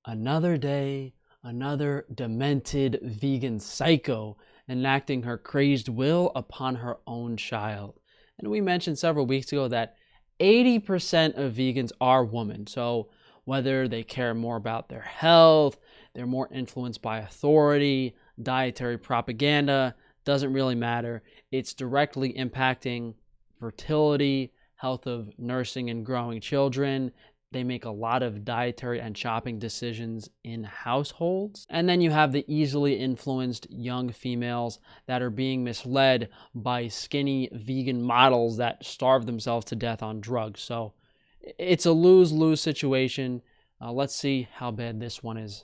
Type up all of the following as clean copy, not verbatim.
Another day, another demented vegan psycho enacting her crazed will upon her own child. And we mentioned several weeks ago that 80% of vegans are women. So whether they care more about their health, they're more influenced by authority, dietary propaganda, doesn't really matter. It's directly impacting fertility, health of nursing and growing children. They make a lot of dietary and shopping decisions in households. And then you have the easily influenced young females that are being misled by skinny vegan models that starve themselves to death on drugs. So it's a lose-lose situation. Let's see how bad this one is.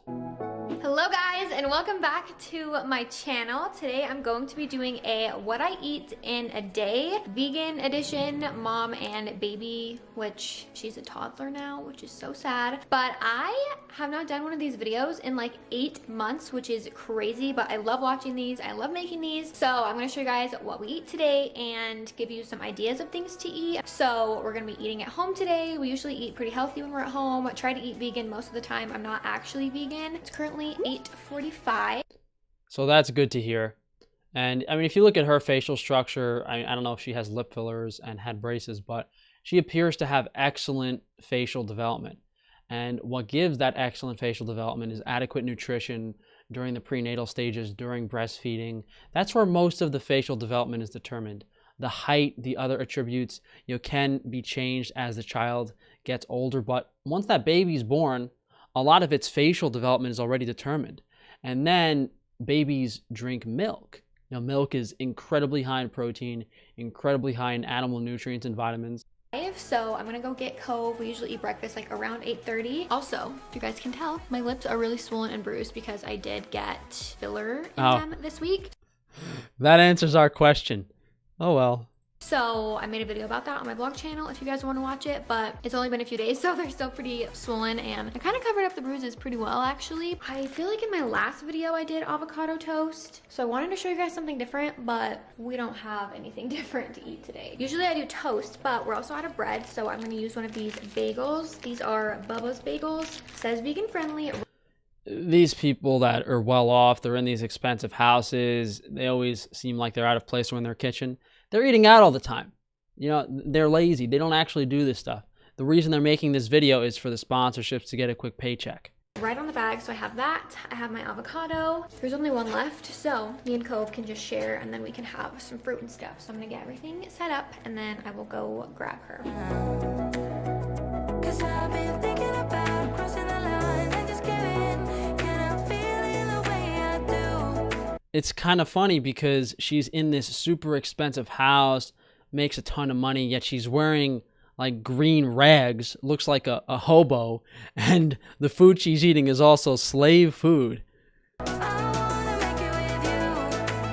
Hello guys, and welcome back to my channel. Today I'm going to be doing a what I eat in a day vegan edition, mom and baby, which she's a toddler now, which is so sad. But I have not done one of these videos in like 8 months, which is crazy, but I love watching these. I love making these. So I'm going to show you guys what we eat today and give you some ideas of things to eat. So we're going to be eating at home today. We usually eat pretty healthy when we're at home. I try to eat vegan most of the time. I'm not actually vegan. It's currently 8:45. So that's good to hear. And I mean, if you look at her facial structure, I don't know if she has lip fillers and had braces, but she appears to have excellent facial development. And what gives that excellent facial development is adequate nutrition during the prenatal stages, during breastfeeding. That's where most of the facial development is determined. The height, the other attributes, can be changed as the child gets older. But once that baby's born, a lot of its facial development is already determined. And then babies drink milk. Milk is incredibly high in protein, incredibly high in animal nutrients and vitamins. So I'm gonna go get Cove. We usually eat breakfast like around 8:30. Also, if you guys can tell, my lips are really swollen and bruised because I did get filler in them this week. That answers our question. Oh well. So I made a video about that on my vlog channel if you guys want to watch it, but it's only been a few days, so they're still pretty swollen, and I kind of covered up the bruises pretty well actually. I feel like in my last video I did avocado toast, so I wanted to show you guys something different, but we don't have anything different to eat today. Usually I do toast, but we're also out of bread, so I'm going to use one of these bagels. These are Bubba's bagels. It says vegan friendly. These people that are well off, they're in these expensive houses, they always seem like they're out of place in their kitchen. They're eating out all the time. They're lazy. They don't actually do this stuff. The reason they're making this video is for the sponsorships to get a quick paycheck. Right on the bag, so I have that. I have my avocado. There's only one left, so me and Cove can just share, and then we can have some fruit and stuff. So I'm gonna get everything set up, and then I will go grab her. 'Cause I've been thinking about crossing the line and just giving, and I'm feeling the way I do. It's kind of funny because she's in this super expensive house, makes a ton of money, yet she's wearing like green rags, looks like a hobo, and the food she's eating is also slave food.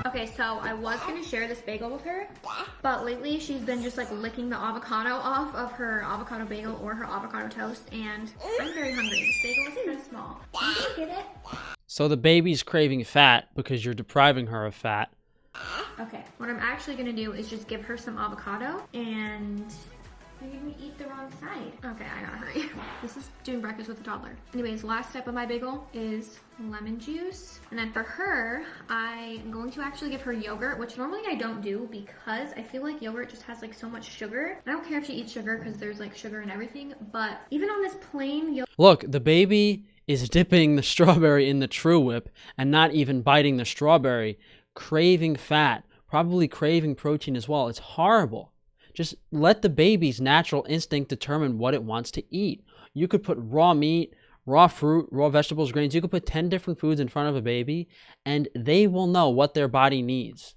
Okay, so I was gonna share this bagel with her, but lately she's been just like licking the avocado off of her avocado bagel or her avocado toast, and I'm very hungry. This bagel is kind of small. Can you get it? So the baby's craving fat because you're depriving her of fat. Okay, what I'm actually gonna do is just give her some avocado, and you're gonna eat the wrong side. Okay, I gotta hurry. This is doing breakfast with a toddler. Anyways, last step of my bagel is lemon juice. And then for her, I'm going to actually give her yogurt, which normally I don't do because I feel like yogurt just has like so much sugar. I don't care if she eats sugar because there's like sugar in everything, but even on this plain yogurt. Look, the baby is dipping the strawberry in the True Whip and not even biting the strawberry, craving fat, probably craving protein as well. It's horrible. Just let the baby's natural instinct determine what it wants to eat. You could put raw meat, raw fruit, raw vegetables, grains. You could put 10 different foods in front of a baby, and they will know what their body needs.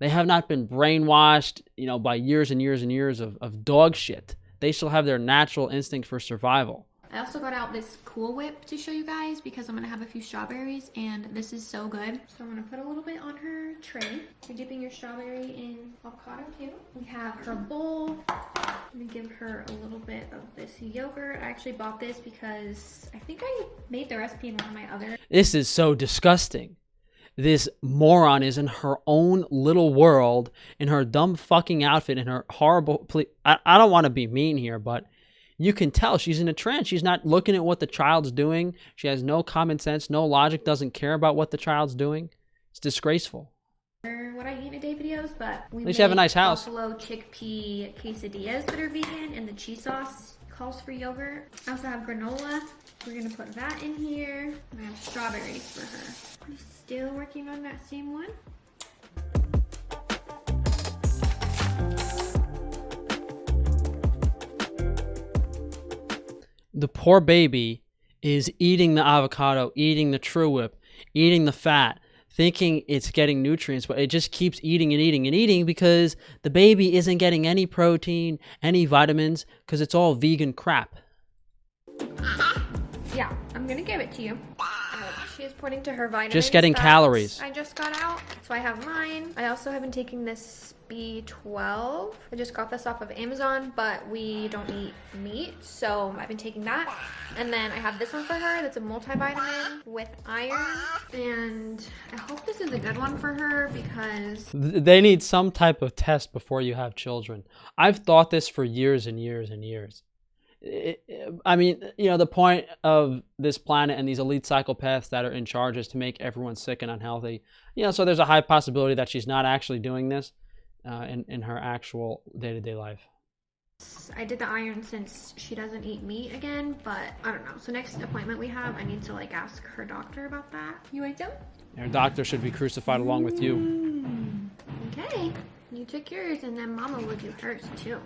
They have not been brainwashed, by years and years and years of dog shit. They still have their natural instinct for survival. I also got out this Cool Whip to show you guys because I'm gonna have a few strawberries, and this is so good. So I'm gonna put a little bit on her tray. You're dipping your strawberry in avocado too. We have her bowl. I'm gonna give her a little bit of this yogurt. I actually bought this because I think I made the recipe in one of my other. This is so disgusting. This moron is in her own little world, in her dumb fucking outfit, in her horrible... I don't want to be mean here, but You can tell she's in a trance. She's not looking at what the child's doing. She has no common sense, no logic, doesn't care about what the child's doing. It's disgraceful. What I eat in a day videos, but we At least you have a nice house. buffalo chickpea quesadillas that are vegan, and the cheese sauce calls for yogurt. I also have granola. We're gonna put that in here. I have strawberries for her. I'm still working on that same one. The poor baby is eating the avocado, eating the True Whip, eating the fat, thinking it's getting nutrients, but it just keeps eating and eating and eating because the baby isn't getting any protein, any vitamins, because it's all vegan crap. Yeah, I'm gonna give it to you. She is pointing to her vitamins. Just getting that calories. I just got out, so I have mine. I also have been taking this B12. I just got this off of Amazon, but we don't eat meat, so I've been taking that. And then I have this one for her that's a multivitamin with iron, and I hope this is a good one for her because They need some type of test before you have children. I've thought this for years and years and years. I mean, you know, the point of this planet and these elite psychopaths that are in charge is to make everyone sick and unhealthy. You know, so there's a high possibility that she's not actually doing this in her actual day-to-day life. I did the iron since she doesn't eat meat again, but I don't know. So next appointment we have, I need to like ask her doctor about that. You ate them? Her doctor should be crucified along with you. Okay. You took yours and then Mama would do hers too.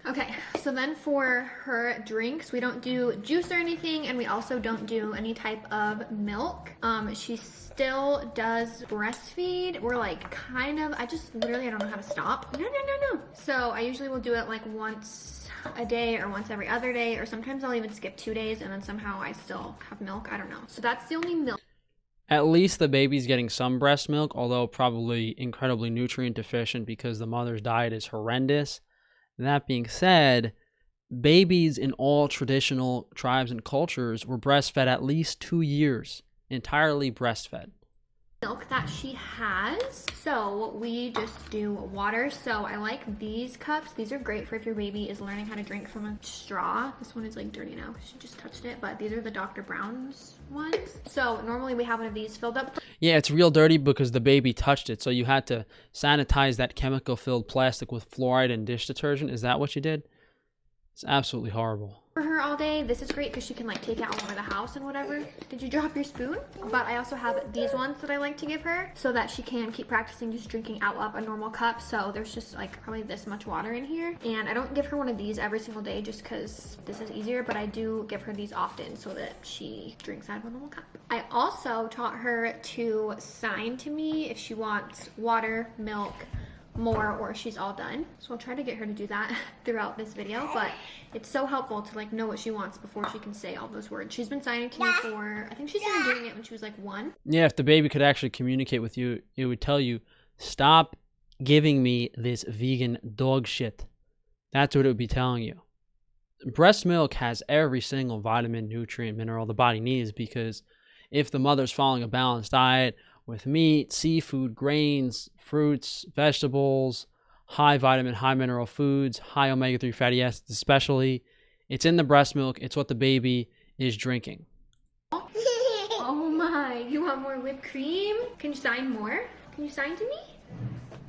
Okay, so then for her drinks, we don't do juice or anything, and we also don't do any type of milk. She still does breastfeed. We're like kind of, I don't know how to stop. No. So I usually will do it like once a day or once every other day, or sometimes I'll even skip 2 days and then somehow I still have milk. I don't know. So that's the only milk. At least the baby's getting some breast milk, although probably incredibly nutrient deficient because the mother's diet is horrendous. That being said, babies in all traditional tribes and cultures were breastfed at least 2 years, entirely breastfed. Milk that she has, so we just do water. So I like these cups. These are great for if your baby is learning how to drink from a straw. This one is like dirty now, she just touched it, but these are the Dr. Brown's ones. So normally we have one of these filled up. Yeah, it's real dirty because the baby touched it, so you had to sanitize that chemical-filled plastic with fluoride and dish detergent. Is that what you did? It's absolutely horrible. For her all day, this is great because she can like take it out over the house and whatever. Did you drop your spoon? But I also have these ones that I like to give her so that she can keep practicing just drinking out of a normal cup. So there's just like probably this much water in here, and I don't give her one of these every single day just because this is easier, but I do give her these often so that she drinks out of a normal cup. I also taught her to sign to me if she wants water, milk, more, or she's all done. So I'll try to get her to do that throughout this video, but it's so helpful to like know what she wants before she can say all those words. She's been signing to me for, I think she started doing it when she was like 1. Yeah, if the baby could actually communicate with you, it would tell you, stop giving me this vegan dog shit. That's what it would be telling you. Breast milk has every single vitamin, nutrient, mineral the body needs, because if the mother's following a balanced diet with meat, seafood, grains, fruits, vegetables, high vitamin, high mineral foods, high omega-3 fatty acids especially, it's in the breast milk. It's what the baby is drinking. Oh my, you want more whipped cream? Can you sign more? Can you sign to me?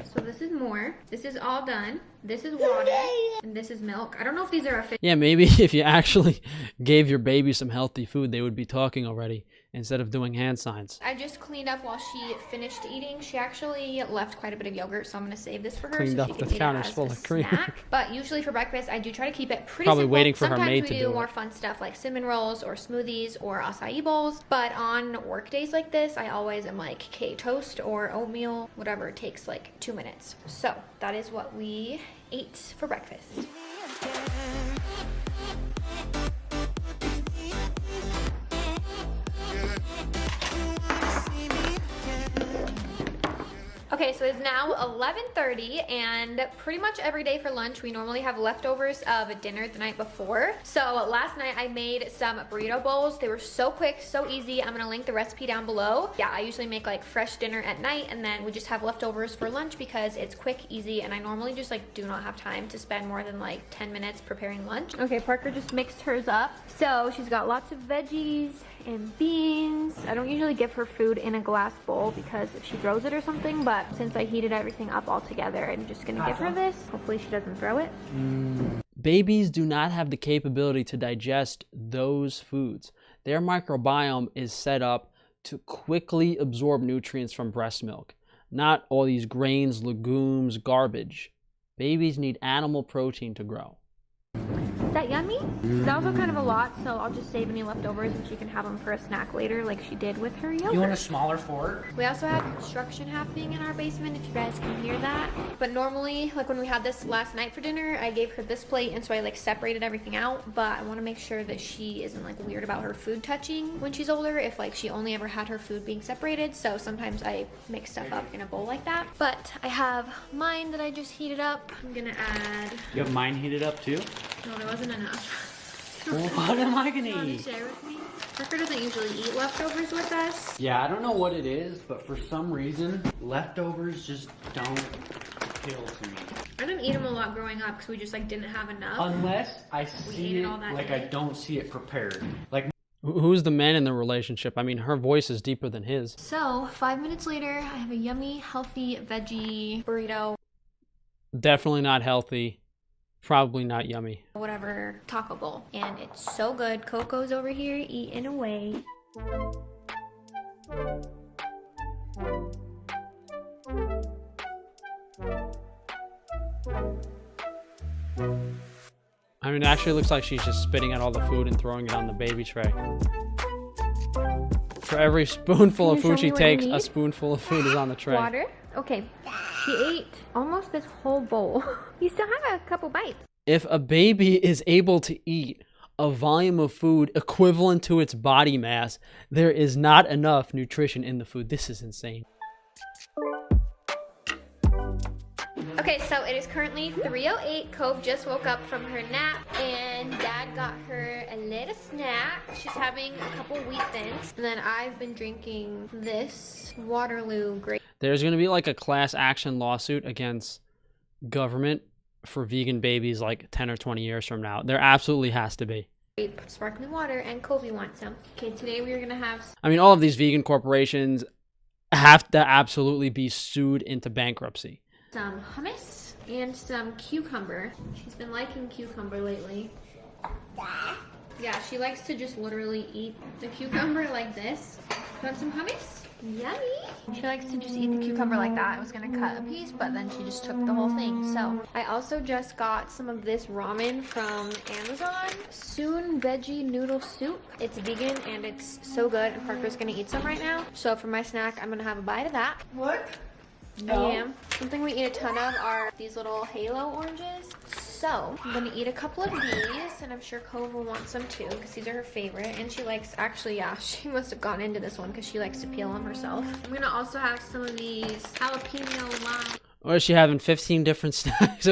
So this is more. This is all done. This is water. And this is milk. I don't know if these are official. Yeah, maybe if you actually gave your baby some healthy food, they would be talking already instead of doing hand signs. I just cleaned up while she finished eating. She actually left quite a bit of yogurt, so I'm going to save this for her. Cleaned so up she the can eat it counters as full a of cream. snack. But usually for breakfast, I do try to keep it pretty Probably simple. waiting for her Sometimes maid we to do do it. more fun stuff like cinnamon rolls or smoothies or acai bowls. But on work days like this, I always am like, okay, toast or oatmeal, whatever. It takes like 2 minutes. So that is what we ate for breakfast. Okay, So it's now 11:30, and pretty much every day for lunch we normally have leftovers of dinner the night before. So last night I made some burrito bowls. They were so quick, so easy. I'm gonna link the recipe down below. Yeah, I usually make like fresh dinner at night, and then we just have leftovers for lunch because it's quick, easy, and I normally just like do not have time to spend more than like 10 minutes preparing lunch. Okay, Parker just mixed hers up. So she's got lots of veggies and beans. I don't usually give her food in a glass bowl because if she throws it or something, but since I heated everything up all together, I'm just gonna give her this. Hopefully she doesn't throw it. Babies do not have the capability to digest those foods. Their microbiome is set up to quickly absorb nutrients from breast milk, not all these grains, legumes, garbage. Babies need animal protein to grow. Is that yummy? That was kind of a lot, so I'll just save any leftovers and she can have them for a snack later like she did with her yogurt. You want a smaller fork? We also have construction happening in our basement, if you guys can hear that. But normally, like when we had this last night for dinner, I gave her this plate, and so I like separated everything out. But I want to make sure that she isn't like weird about her food touching when she's older, if like she only ever had her food being separated. So sometimes I mix stuff up in a bowl like that. But I have mine that I just heated up. I'm gonna add... You have mine heated up too? No, there wasn't enough. Well, what am I gonna You want eat? to share with me? Parker doesn't usually eat leftovers with us. Yeah, I don't know what it is, but for some reason, leftovers just don't appeal to me. I didn't eat them a lot growing up because we just like didn't have enough. Unless I ate see it it, all that like day. I don't see it prepared. Like, Who's the man in the relationship? I mean, her voice is deeper than his. So 5 minutes later, I have a yummy, healthy veggie burrito, Definitely not healthy. Probably not yummy. whatever, taco bowl. And it's so good. Coco's over here eating away. I mean, it actually looks like she's just spitting out all the food and throwing it on the baby tray. For every spoonful of Can you food show she me what you takes, a need? spoonful of food is on the tray. Water. Okay. She ate almost this whole bowl. You still have a couple bites. If a baby is able to eat a volume of food equivalent to its body mass, there is not enough nutrition in the food. This is insane. Okay, so it is currently 3:08. Cove just woke up from her nap, and Dad got her a little snack. She's having a couple wheat thins, and then I've been drinking this Waterloo grape There's going to be like a class action lawsuit against government for vegan babies like 10 or 20 years from now. There absolutely has to be. sparkling water, and Kobe wants some. Okay, today we are gonna have I mean, all of these vegan corporations have to absolutely be sued into bankruptcy. some hummus and some cucumber. She's been liking cucumber lately. Yeah, she likes to just literally eat the cucumber like this. You want some hummus? Yummy! She likes to just eat the cucumber like that. I was gonna cut a piece, but then she just took the whole thing. So I also just got some of this ramen from Amazon. Soon veggie noodle soup. It's vegan and it's so good. And Parker's gonna eat some right now. So for my snack, I'm gonna have a bite of that. what? I am. Something we eat a ton of are these little halo oranges. So I'm gonna eat a couple of these, and I'm sure Cove will want some too because these are her favorite. And she likes, actually, yeah, she must have gotten into this one because she likes to peel them herself. I'm gonna also have some of these jalapeno lime Or is she having 15 different snacks?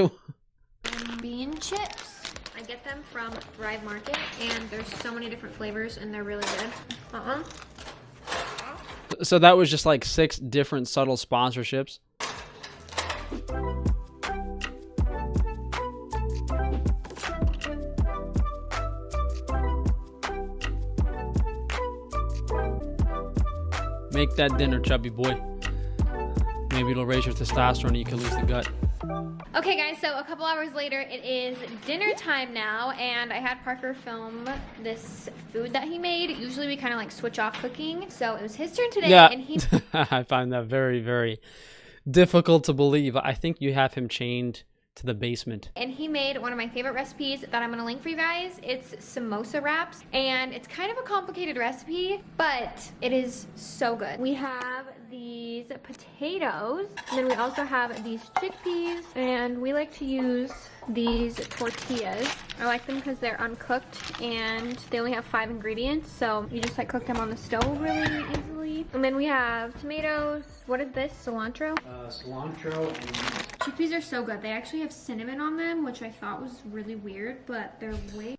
bean chips. I get them from Thrive Market, and there's so many different flavors, and they're really good. So that was just like 6 different subtle sponsorships. Make that dinner, chubby boy. Maybe it'll raise your testosterone and you can lose the gut. Okay guys, so a couple hours later, it is dinner time now, and I had Parker film this food that he made. Usually we kind of like switch off cooking, so it was his turn today, Yeah, and he I find that very, very difficult to believe. I think you have him chained to the basement. made one of my favorite recipes that I'm gonna link for you guys. It's samosa wraps, and it's kind of a complicated recipe, but it is so good. We have the these potatoes. And then we also have these chickpeas, and we like to use these tortillas. I like them because they're uncooked and they only have 5 ingredients, so you just like cook them on the stove really easily. And then we have tomatoes. What is this? Cilantro? Cilantro and Chickpeas are so good. They actually have cinnamon on them, which I thought was really weird, but they're way...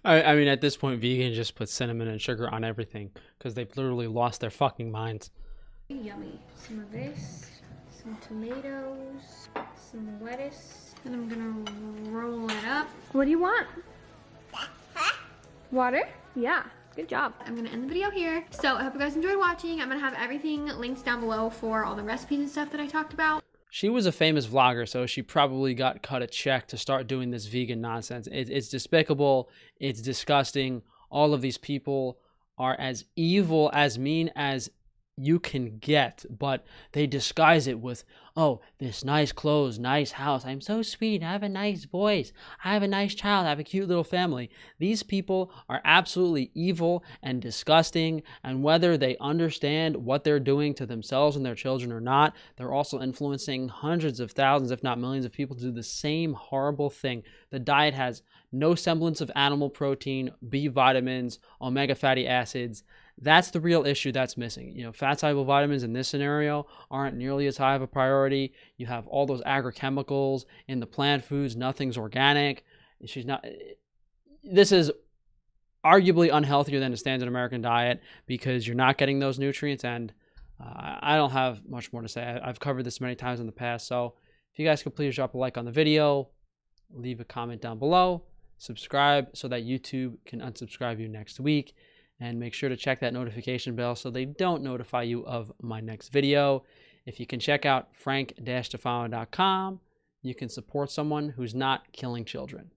I mean, at this point, vegans just put cinnamon and sugar on everything because they've literally lost their fucking minds. Yummy. Some of this, some tomatoes, some lettuce, and I'm gonna roll it up. What do you want? Water? Yeah. Good job. I'm gonna end the video here. So I hope you guys enjoyed watching. I'm gonna have everything linked down below for all the recipes and stuff that I talked about. She was a famous vlogger, so she probably got cut a check to start doing this vegan nonsense. It's despicable. It's disgusting. All of these people are as evil, as mean as you can get, but they disguise it with, oh, this nice clothes, nice house. I'm so sweet. I have a nice voice. I have a nice child. I have a cute little family. These people are absolutely evil and disgusting, and whether they understand what they're doing to themselves and their children or not, they're also influencing hundreds of thousands, if not millions of people to do the same horrible thing. The diet has no semblance of animal protein, B vitamins, omega fatty acids. That's the real issue that's missing. You know, fat-soluble vitamins in this scenario aren't nearly as high of a priority. You have all those agrochemicals in the plant foods. Nothing's organic. This is arguably unhealthier than a standard American diet because you're not getting those nutrients, and I don't have much more to say. I've covered this many times in the past, so if you guys could please drop a like on the video, leave a comment down below, subscribe so that YouTube can unsubscribe you next week, and make sure to check that notification bell so they don't notify you of my next video. If you can check out frank-stefano.com, you can support someone who's not killing children.